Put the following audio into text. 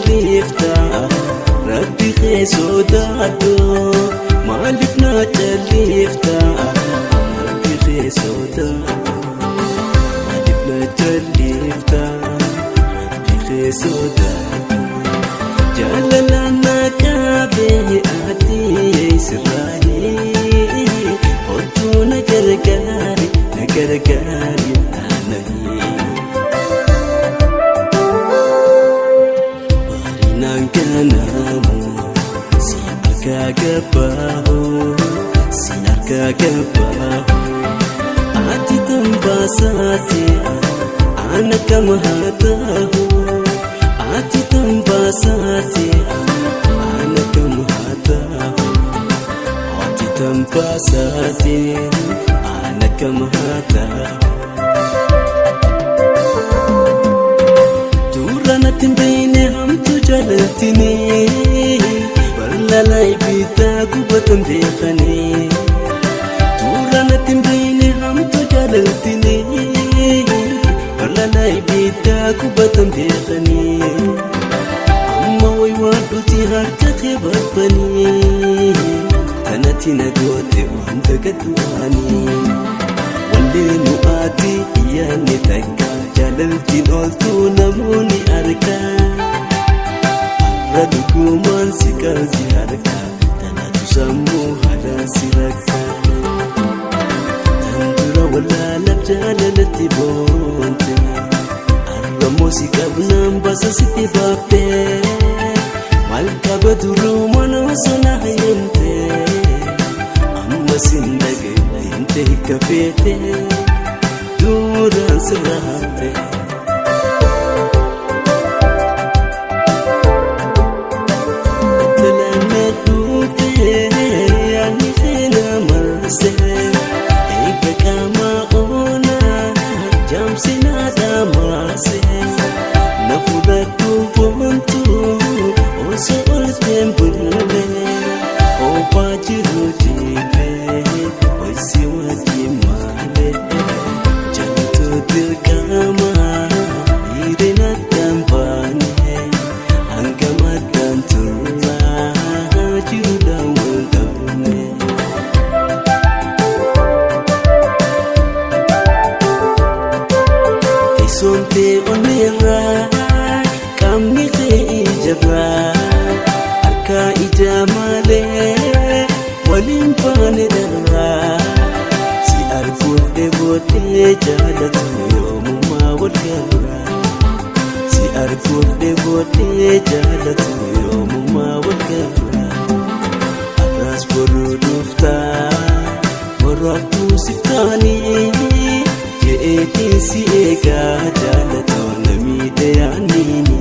جليفتا ربي خيسو دادو مالفنا جليفتا ربي خيسو دادو مالفنا جليفتا ربي خيسو دادو جلالنا كابي أهدي سراني قلتو نقرقاري نقرقاري Sinarka gabaho ati tambasati anaka mahataho ati tambasati anaka mahataho ati tambasati anaka mahataho turana timbene hamtu jalatini lalai bita kubatam dekhani turana timbini ham to jalaltini lalai bita kubatam dekhani amma way waduti harka khebani anatina dote wanda gadwani wande nuati yani takka jalaltin oltu namuni arka Radukuman sikal ziharka Tana tusamu hada siraka Tandura wala labjalalati bonte Arramo sikabnam basa siti bapte Malka baduru mano sana hayente Amma sindage hayente hikafete Duran sirahate Sonte onera kamni khe ijabra arka ijamale walim pane dara si arfut de bote jalatu yomma walkabra si arfut de bote jalatu yomma walkabra aras boru dufta waratu siftani Eti si ega jalato nami de anini